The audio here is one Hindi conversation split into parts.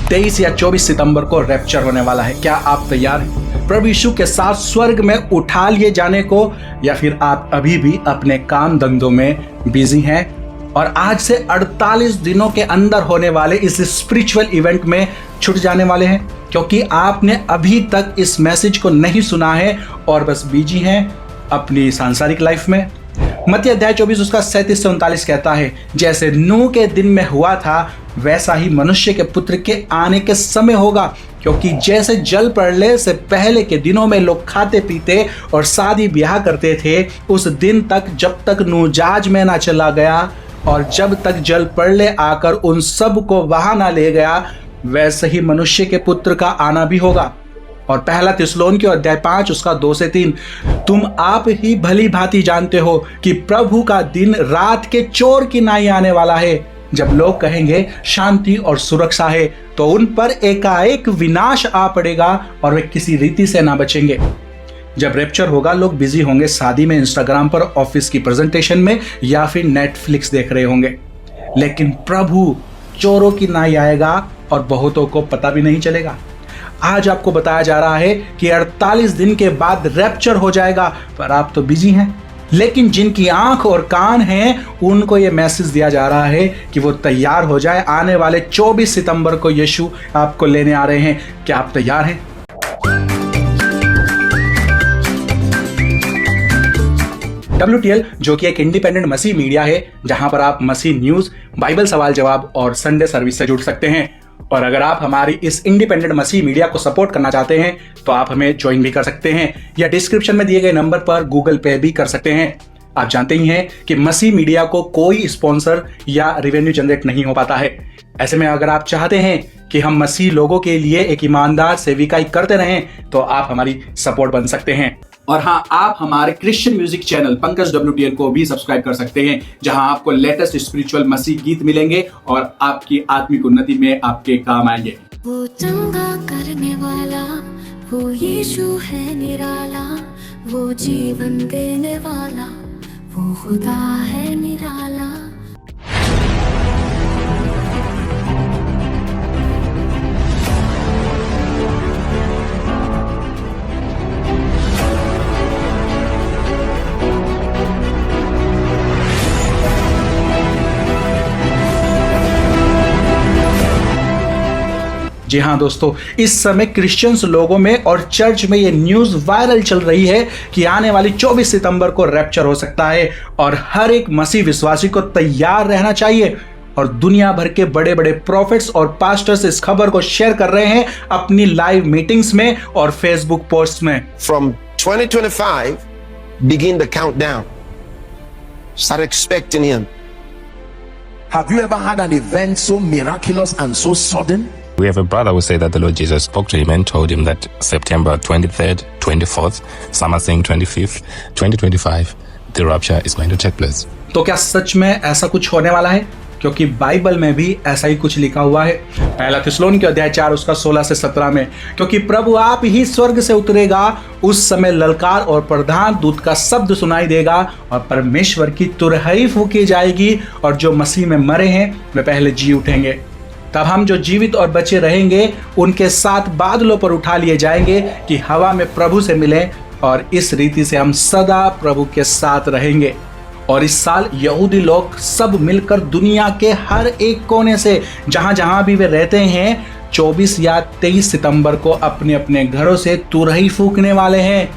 23 या 24 सितंबर को रैप्चर होने वाला है। क्या आप तैयार हैं प्रभु यीशु के साथ स्वर्ग में उठा लिए जाने को, या फिर आप अभी भी अपने काम धंधों में बिजी हैं और आज से 48 दिनों के अंदर होने वाले इस स्पिरिचुअल इवेंट में छूट जाने वाले हैं क्योंकि आपने अभी तक इस मैसेज को नहीं सुना है और बस बिजी हैं अपनी सांसारिक लाइफ में। मत्ती अध्याय 24 उसका 37 से 39 कहता है, जैसे नूह के दिन में हुआ था वैसा ही मनुष्य के पुत्र के आने के समय होगा, क्योंकि जैसे जल प्रलय से पहले के दिनों में लोग खाते पीते और शादी ब्याह करते थे उस दिन तक जब तक नूह जहाज में ना चला गया और जब तक जल प्रलय आकर उन सब को वहां ना ले गया, वैसे ही मनुष्य के पुत्र का आना भी होगा। और पहला थिस्सलुनीके अध्याय 5 उसका 2 से 3, तुम आप ही भली भांति जानते हो कि प्रभु का दिन रात के चोर की नाई आने वाला है। जब लोग कहेंगे शांति और सुरक्षा है तो उन पर एकाएक विनाश आ पड़ेगा और वे किसी रीति से ना बचेंगे। जब रैप्चर होगा लोग बिजी होंगे शादी में, इंस्टाग्राम पर, ऑफिस की प्रेजेंटेशन में या फिर नेटफ्लिक्स देख रहे होंगे, लेकिन प्रभु चोरों की नाई आएगा और बहुतों को पता भी नहीं चलेगा। आज आपको बताया जा रहा है कि 48 दिन के बाद रैप्चर हो जाएगा, पर आप तो बिजी हैं। लेकिन जिनकी आंख और कान हैं उनको यह मैसेज दिया जा रहा है कि वो तैयार हो जाए। आने वाले 24 सितंबर को यीशु आपको लेने आ रहे हैं। क्या आप तैयार हैं? WTL जो कि एक इंडिपेंडेंट मसीह मीडिया है जहां पर आप मसीह न्यूज, बाइबल सवाल जवाब और संडे सर्विस से जुड़ सकते हैं। और अगर आप हमारी इस इंडिपेंडेंट मसीह मीडिया को सपोर्ट करना चाहते हैं तो आप हमें ज्वाइन भी कर सकते हैं या डिस्क्रिप्शन में दिए गए नंबर पर गूगल पे भी कर सकते हैं। आप जानते ही हैं कि मसीह मीडिया को कोई स्पॉन्सर या रेवेन्यू जनरेट नहीं हो पाता है। ऐसे में अगर आप चाहते हैं कि हम मसीह लोगों के लिए एक ईमानदार सेविकाई करते रहें तो आप हमारी सपोर्ट बन सकते हैं। और हाँ, आप हमारे Christian music channel Pankaj WTL को भी सब्सक्राइब कर सकते हैं जहां आपको लेटेस्ट स्पिरिचुअल मसीह गीत मिलेंगे और आपकी आत्मिक उन्नति में आपके काम आएंगे। वो चंगा करने वाला, वो यीशु है निराला, वो जीवन देने वाला, वो खुदा है निराला। जी हाँ दोस्तों, इस समय क्रिश्चियंस लोगों में और चर्च में ये न्यूज़ वायरल चल रही है कि आने वाली 24 सितंबर को रैप्चर हो सकता है और हर एक मसीह विश्वासी को तैयार रहना चाहिए। और दुनिया भर के बड़े बड़े प्रॉफिट्स और पास्टर्स इस खबर को शेयर कर रहे हैं अपनी लाइव मीटिंग्स में और फेसबुक पोस्ट में। From 2025, begin the countdown. Start expecting him. Have you ever had an event so miraculous and so sudden? We have a brother who said that the Lord Jesus spoke to him and told him that September 23rd, 24th, some are saying 25th, 2025, the rapture is going to take place. तो क्या सच में ऐसा कुछ होने वाला है? क्योंकि बाइबल में भी ऐसा ही कुछ लिखा हुआ है। पहला थिस्सलुनीके अध्याय 4 उसका 16 से 17 में, क्योंकि प्रभु आप ही स्वर्ग से उतरेगा, उस समय ललकार और प्रधान दूत का शब्द सुनाई देगा और परमेश्वर की तुरही फूंकी जाएगी और जो मसीह में मरे हैं वे पहले जी उठेंगे। तब हम जो जीवित और बचे रहेंगे उनके साथ बादलों पर उठा लिए जाएंगे कि हवा में प्रभु से मिलें और इस रीति से हम सदा प्रभु के साथ रहेंगे। और इस साल यहूदी लोग सब मिलकर दुनिया के हर एक कोने से जहां जहां भी वे रहते हैं 24 या 23 सितंबर को अपने अपने घरों से तुरही फूंकने वाले हैं।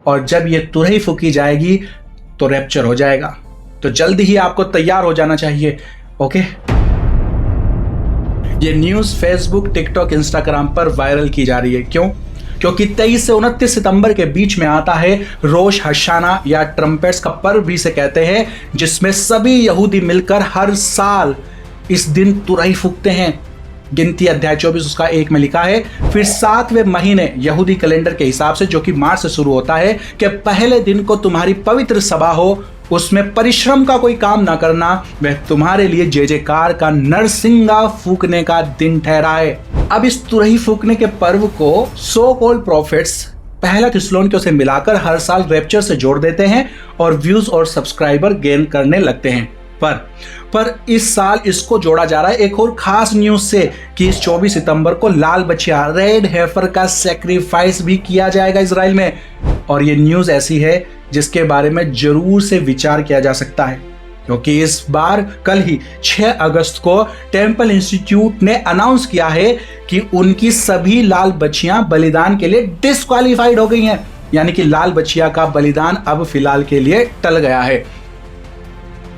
और जब ये तुरही फूंकी जाएगी तो रैप्चर हो जाएगा। तो जल्दी ही आपको तैयार हो जाना चाहिए। ओके, ये न्यूज़ फेसबुक, टिकटॉक, इंस्टाग्राम पर वायरल की जा रही है। क्यों? क्योंकि 23 से 29 सितंबर के बीच में आता है रोश हशाना या ट्रम्पेट्स का पर्व भी से कहते हैं, जिसमें सभी यहूदी मिलकर हर साल इस दिन तुरही फूंकते हैं। गिनती अध्याय 24 उसका 1 में लिखा है, फिर 7वें महीने यहूदी कैलेंडर के हिसाब से जो कि मार्च से शुरू होता है, कि पहले दिन को तुम्हारी पवित्र सभा हो उसमें परिश्रम का कोई काम ना करना, वह तुम्हारे लिए जय जयकार का नरसिंगा फूकने का दिन ठहरा है। अब इस तुरही फूकने के पर्व को सो कॉल्ड प्रॉफिट्स पहला थिस्सलुनीकियों से मिलाकर हर साल रैप्चर से जोड़ देते हैं और व्यूज और सब्सक्राइबर गेन करने लगते हैं। पर इस साल इसको जोड़ा जा रहा है एक और खास न्यूज से कि इस 24 सितंबर को लाल बछिया रेड हेफर का सैक्रिफाइस भी किया जाएगा इजराइल में। और ये न्यूज ऐसी है जिसके बारे में जरूर से विचार किया जा सकता है, क्योंकि इस बार कल ही 6 अगस्त को टेम्पल इंस्टीट्यूट ने अनाउंस किया है कि उनकी सभी लाल बच्चियां बलिदान के लिए डिस्क्वालीफाइड हो गई हैं, यानी कि लाल बच्चिया का बलिदान अब फिलहाल के लिए टल गया है।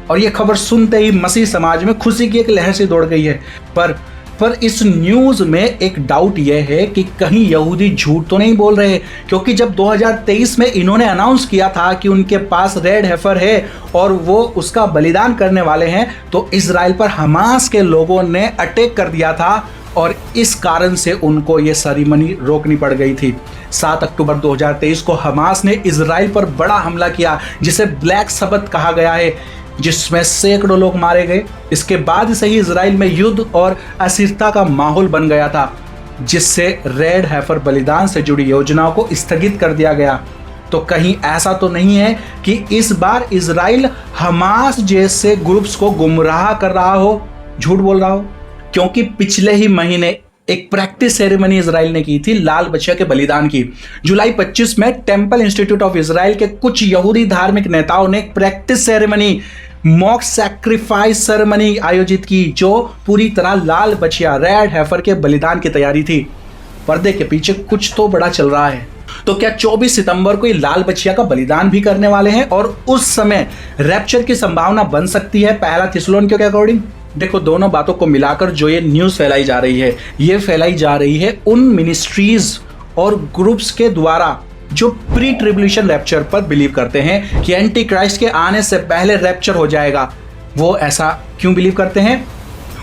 और यह खबर सुनते ही मसीह समाज में खुशी की एक लहर से दौड़ गई है। पर इस न्यूज में एक डाउट यह है कि कहीं यहूदी झूठ तो नहीं बोल रहे, क्योंकि जब 2023 में इन्होंने अनाउंस किया था कि उनके पास रेड हेफर है और वो उसका बलिदान करने वाले हैं, तो इजराइल पर हमास के लोगों ने अटैक कर दिया था और इस कारण से उनको ये सेरेमनी रोकनी पड़ गई थी। 7 अक्टूबर 2023 को हमास ने इजराइल पर बड़ा हमला किया जिसे ब्लैक सबत कहा गया है, जिसमें सैकड़ों लोग मारे गए। इसके बाद से ही इजराइल में युद्ध और अस्थिरता का माहौल बन गया था, जिससे रेड हेफर बलिदान से जुड़ी योजनाओं को स्थगित कर दिया गया। तो कहीं ऐसा तो नहीं है कि इस बार इजराइल हमास जैसे ग्रुप्स को गुमराह कर रहा हो, झूठ बोल रहा हो? क्योंकि पिछले ही महीने एक प्रैक्टिस सेरेमनी इजराइल ने की थी लाल बछिया के बलिदान की। जुलाई 25 में टेम्पल इंस्टीट्यूट ऑफ इजराइल के कुछ यहूदी धार्मिक नेताओं ने एक practice ceremony, mock sacrifice ceremony आयोजित की, जो पूरी तरह लाल बछिया रेड हेफर के बलिदान की तैयारी थी। पर्दे के पीछे कुछ तो बड़ा चल रहा है। तो क्या 24 सितंबर को ये लाल बछिया का बलिदान भी करने वाले हैं और उस समय रैप्चर की संभावना बन सकती है पहला थिस्सलुनीकियों के अकॉर्डिंग? देखो, दोनों बातों को मिलाकर जो ये न्यूज फैलाई जा रही है, ये फैलाई जा रही है उन मिनिस्ट्रीज और ग्रुप्स के द्वारा जो प्री ट्रिब्यूलेशन रैप्चर पर बिलीव करते हैं कि एंटी क्राइस्ट के आने से पहले रैप्चर हो जाएगा। वो ऐसा क्यों बिलीव करते हैं?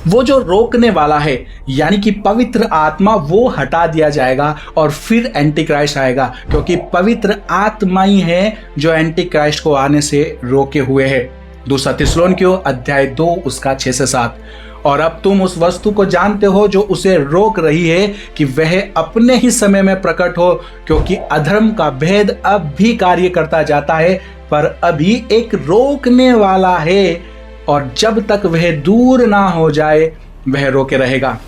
वो जो रोकने वाला है, यानी कि पवित्र आत्मा, वो हटा दिया जाएगा और फिर एंटी क्राइस्ट आएगा, क्योंकि पवित्र आत्मा ही है जो एंटी क्राइस्ट को आने से रोके हुए है। 2 थिस्सलुनीकियों अध्याय 2 उसका 6 से 7। और अब तुम उस वस्तु को जानते हो जो उसे रोक रही है कि वह अपने ही समय में प्रकट हो, क्योंकि अधर्म का भेद अब भी कार्य करता जाता है, पर अभी एक रोकने वाला है और जब तक वह दूर ना हो जाए वह रोके रहेगा।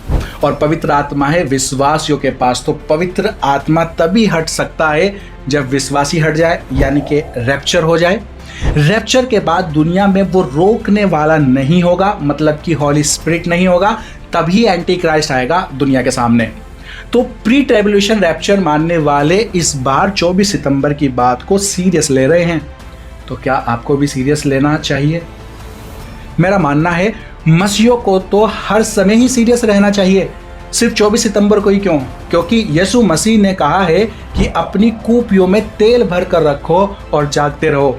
और पवित्र आत्मा है विश्वासियों के पास। तो पवित्र आत्मा तभी हट सकता है जब विश्वासी हट जाए, यानी कि रैप्चर हो जाए। रैप्चर के बाद दुनिया में वो रोकने वाला नहीं होगा, मतलब कि हॉली स्पिरिट नहीं होगा, तभी एंटी क्राइस्ट आएगा दुनिया के सामने। तो प्री ट्रिब्यूलेशन रैप्चर मानने वाले इस बार 24 सितंबर की बात को सीरियस ले रहे हैं। तो क्या आपको भी सीरियस लेना चाहिए? मेरा मानना है मसीहों को तो हर समय ही सीरियस रहना चाहिए, सिर्फ 24 सितंबर को ही क्यों? क्योंकि यीशु मसीह ने कहा है कि अपनी कूपियों में तेल भर कर रखो और जागते रहो।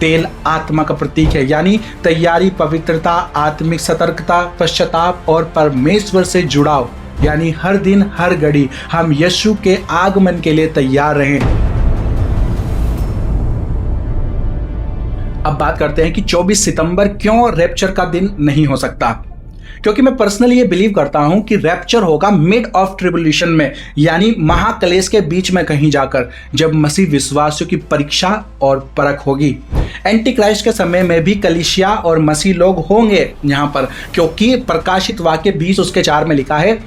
तेल आत्मा का प्रतीक है, यानी तैयारी, पवित्रता, आत्मिक सतर्कता, पश्चाताप और परमेश्वर से जुड़ाव, यानी हर दिन हर घड़ी हम यीशु के आगमन के लिए तैयार रहें। अब बात करते हैं कि 24 सितंबर क्यों रैप्चर का दिन नहीं हो सकता। क्योंकि मैं पर्सनली ये बिलीव करता हूं कि रैप्चर होगा मिड ऑफ ट्रिब्यूलेशन में, यानी महाक्लेश के बीच में कहीं जाकर, जब मसीह विश्वासियों की परीक्षा और परख होगी। एंटी क्राइस्ट के समय में भी कलीसिया और मसीह लोग होंगे यहाँ पर, क्योंकि प्रकाशित वाक्य 20 उसके 4 में लिखा है,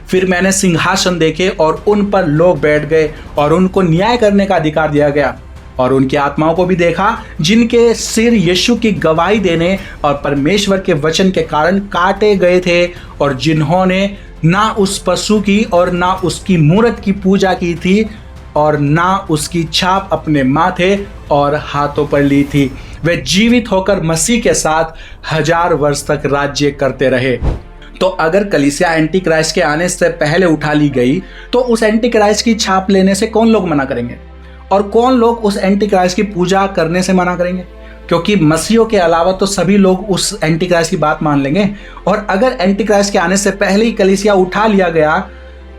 फिर मैंने सिंहासन देखे और उन पर लोग बैठ गए और उनको न्याय करने का अधिकार दिया गया, और उनकी आत्माओं को भी देखा जिनके सिर यीशु की गवाही देने और परमेश्वर के वचन के कारण काटे गए थे, और जिन्होंने ना उस पशु की और ना उसकी मूरत की पूजा की थी और ना उसकी छाप अपने माथे और हाथों पर ली थी। वे जीवित होकर मसीह के साथ 1000 वर्ष तक राज्य करते रहे। तो अगर कलीसिया एंटी क्राइस्ट के आने से पहले उठा ली गई, तो उस एंटी क्राइस्ट की छाप लेने से कौन लोग मना करेंगे? और कौन लोग उस एंटी क्राइस्ट की पूजा करने से मना करेंगे? क्योंकि मसीहों के अलावा तो सभी लोग उस एंटी क्राइस्ट की बात मान लेंगे। और अगर एंटी क्राइस्ट के आने से पहले ही कलीसिया उठा लिया गया,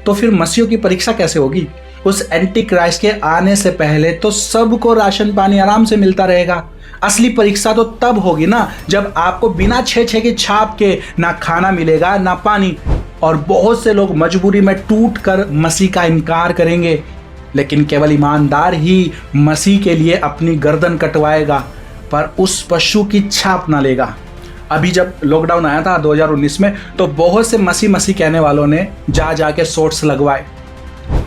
तो फिर मसीहों की परीक्षा कैसे होगी? उस एंटी क्राइस्ट के आने से पहले तो सबको राशन पानी आराम से मिलता रहेगा। असली परीक्षा तो तब होगी ना जब आपको बिना 6 की छाप के ना खाना मिलेगा ना पानी, और बहुत से लोग मजबूरी में टूट कर मसीह का इनकार करेंगे। लेकिन केवल ईमानदार ही मसीह के लिए अपनी गर्दन कटवाएगा, पर उस पशु की छाप ना लेगा। अभी जब लॉकडाउन आया था 2019 में, तो बहुत से मसीह कहने वालों ने जाके शॉट्स लगवाए,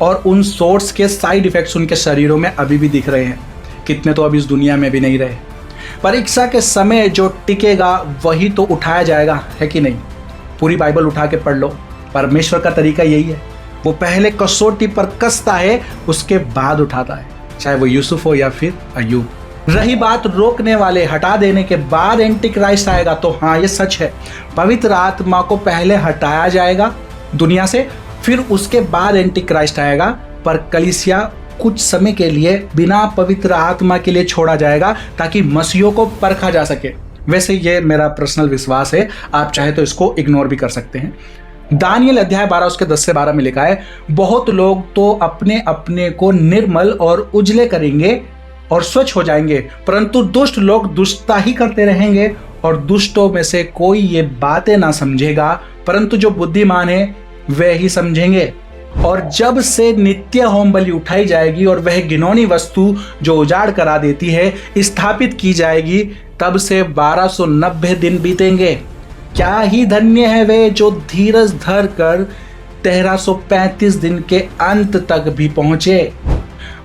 और उन शॉट्स के साइड इफेक्ट्स उनके शरीरों में अभी भी दिख रहे हैं। कितने तो अभी इस दुनिया में भी नहीं रहे। परीक्षा के समय जो टिकेगा वही तो उठाया जाएगा, है कि नहीं? पूरी बाइबल उठा के पढ़ लो। परमेश्वर का तरीका यही है, वो पहले कसौटी पर कसता है, उसके बाद उठाता है, चाहे वो यूसुफ हो या फिर अय्यूब। रही बात रोकने वाले, हटा देने के बाद एंटी क्राइस्ट आएगा, तो हाँ ये सच है, पवित्र आत्मा को पहले हटाया जाएगा दुनिया से, फिर उसके बाद एंटी क्राइस्ट आएगा। पर कलीसिया कुछ समय के लिए बिना पवित्र आत्मा के लिए छोड़ा जाएगा ताकि मसीहों को परखा जा सके। वैसे ये मेरा पर्सनल विश्वास है, आप चाहे तो इसको इग्नोर भी कर सकते हैं। दानियल अध्याय 12 उसके 10 से 12 में लिखा है, बहुत लोग तो अपने अपने को निर्मल और उजले करेंगे और स्वच्छ हो जाएंगे, परंतु दुष्ट लोग दुष्टता ही करते रहेंगे, और दुष्टों में से कोई ये बातें ना समझेगा, परंतु जो बुद्धिमान है वे ही समझेंगे। और जब से नित्य होम बलि उठाई जाएगी और वह घिनौनी वस्तु जो उजाड़ करा देती है स्थापित की जाएगी, तब से 1290 दिन बीतेंगे। क्या ही धन्य है वे जो धीरज धर कर 1335 दिन के अंत तक भी पहुंचे।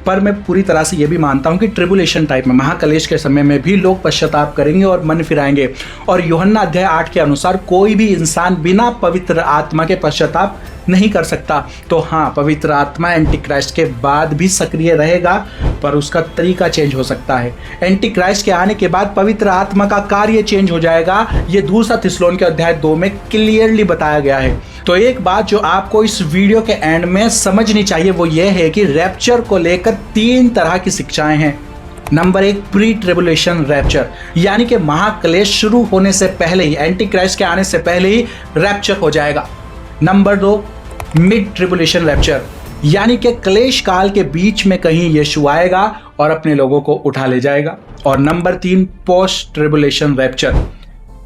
पर मैं पूरी तरह से यह भी मानता हूं कि ट्रिबुलेशन टाइप में, महाकलेश के समय में भी लोग पश्चाताप करेंगे और मन फिराएंगे। और यूहन्ना अध्याय 8 के अनुसार कोई भी इंसान बिना पवित्र आत्मा के पश्चाताप नहीं कर सकता। तो हाँ, पवित्र आत्मा एंटी क्राइस्ट के बाद भी सक्रिय रहेगा, पर उसका तरीका चेंज हो सकता है। एंटी क्राइस्ट के आने के बाद पवित्र आत्मा का कार्य चेंज हो जाएगा। ये दूसरा थिस्सलुनीके अध्याय 2 में क्लियरली बताया गया है। तो एक बात जो आपको इस वीडियो के एंड में समझनी चाहिए वो ये है कि रैप्चर को लेकर 3 तरह की शिक्षाएं हैं। नंबर 1, प्री ट्रिबुलेशन रैप्चर, यानी कि महाक्लेश शुरू होने से पहले ही, एंटी क्राइस्ट के आने से पहले ही रैप्चर हो जाएगा। नंबर 2, मिड ट्रिबुलेशन रैप्चर, यानी कि क्लेश काल के बीच में कहीं यीशु आएगा और अपने लोगों को उठा ले जाएगा। और नंबर 3, पोस्ट ट्रिबुलेशन रैप्चर,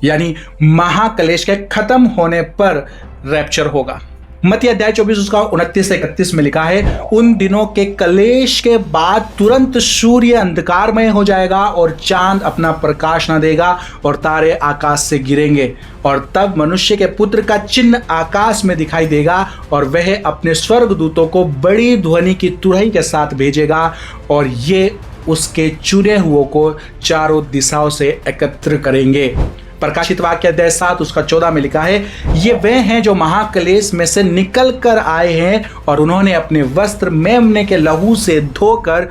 यानी महाक्लेश के खत्म होने पर रैप्चर होगा। मत्ती अध्याय 24 उसका 29 से 31 में लिखा है, उन दिनों के कलेश के बाद तुरंत सूर्य अंधकारमय हो जाएगा और चांद अपना प्रकाश न देगा और तारे आकाश से गिरेंगे, और तब मनुष्य के पुत्र का चिन्ह आकाश में दिखाई देगा, और वह अपने स्वर्गदूतों को बड़ी ध्वनि की तुरही के साथ भेजेगा, और ये उसके चुने हुओं को चारों दिशाओं से एकत्र करेंगे। प्रकाशित वाक्य अध्याय 7 उसका 14 में लिखा है, ये वे हैं जो महाक्लेश में से निकल कर आए हैं और उन्होंने अपने वस्त्र मेमने के लहू से धोकर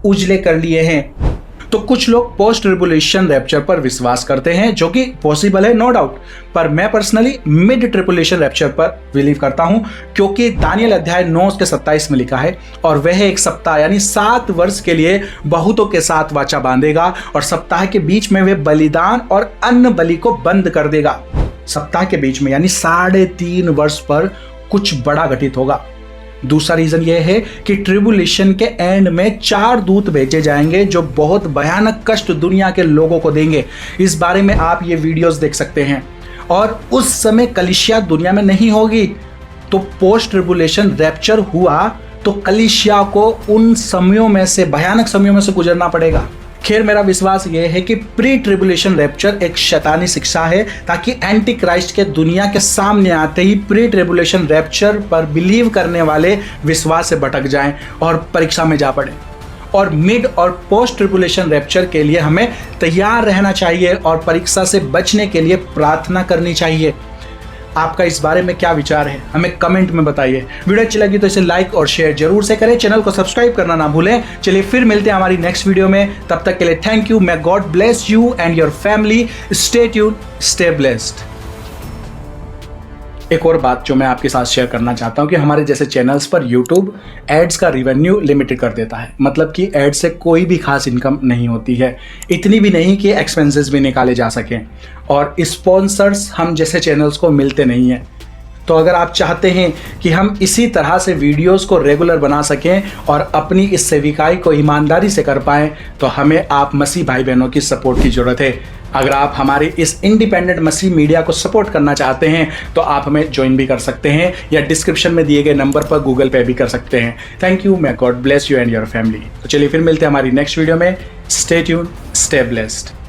उजले कर लिए हैं। तो कुछ लोग पोस्ट ट्रिबुलेशन रैप्चर पर विश्वास करते हैं, जो कि पॉसिबल है, नो डाउट, पर मैं पर्सनली मिड ट्रिबुलेशन रैप्चर पर बिलीव करता हूं, क्योंकि दानियल अध्याय 9 के 27 में लिखा है, और वह 1 सप्ताह यानी 7 वर्ष के लिए बहुतों के साथ वाचा बांधेगा, और सप्ताह के बीच में वे बलिदान और अन्न बलि को बंद कर देगा। सप्ताह के बीच में यानी 3.5 वर्ष पर कुछ बड़ा घटित होगा। दूसरा रीजन यह है कि ट्रिबुलेशन के एंड में 4 दूत भेजे जाएंगे जो बहुत भयानक कष्ट दुनिया के लोगों को देंगे। इस बारे में आप ये वीडियोस देख सकते हैं। और उस समय कलीसिया दुनिया में नहीं होगी, तो पोस्ट ट्रिबुलेशन रैप्चर हुआ तो कलीसिया को उन समयों में से, भयानक समयों में से गुजरना पड़ेगा। खैर, मेरा विश्वास यह है कि प्री ट्रिबुलेशन रैप्चर एक शैतानी शिक्षा है, ताकि एंटी क्राइस्ट के दुनिया के सामने आते ही प्री ट्रिबुलेशन रैप्चर पर बिलीव करने वाले विश्वास से भटक जाएं और परीक्षा में जा पड़े। और मिड और पोस्ट ट्रिबुलेशन रैप्चर के लिए हमें तैयार रहना चाहिए और परीक्षा से बचने के लिए प्रार्थना करनी चाहिए। आपका इस बारे में क्या विचार है, हमें कमेंट में बताइए। वीडियो अच्छी लगी तो इसे लाइक और शेयर जरूर से करें, चैनल को सब्सक्राइब करना ना भूलें। चलिए फिर मिलते हैं हमारी नेक्स्ट वीडियो में, तब तक के लिए thank you. May God bless you and your family. Stay tuned, stay blessed. एक और बात जो मैं आपके साथ शेयर करना चाहता हूं कि हमारे जैसे चैनल्स पर YouTube एड्स का रिवेन्यू लिमिटेड कर देता है, मतलब कि एड से कोई भी खास इनकम नहीं होती है, इतनी भी नहीं कि एक्सपेंसेस भी निकाले जा सकें, और स्पॉन्सर्स हम जैसे चैनल्स को मिलते नहीं हैं। तो अगर आप चाहते हैं कि हम इसी तरह से वीडियोस को रेगुलर बना सकें और अपनी इस सेविकाई को ईमानदारी से कर पाएं, तो हमें आप मसीह भाई बहनों की सपोर्ट की ज़रूरत है। अगर आप हमारे इस इंडिपेंडेंट मसीह मीडिया को सपोर्ट करना चाहते हैं तो आप हमें ज्वाइन भी कर सकते हैं या डिस्क्रिप्शन में दिए गए नंबर पर गूगल पे भी कर सकते हैं। Thank you, may God bless you and your family. तो चलिए फिर मिलते हैं हमारी नेक्स्ट वीडियो में। Stay tune, stay blessed.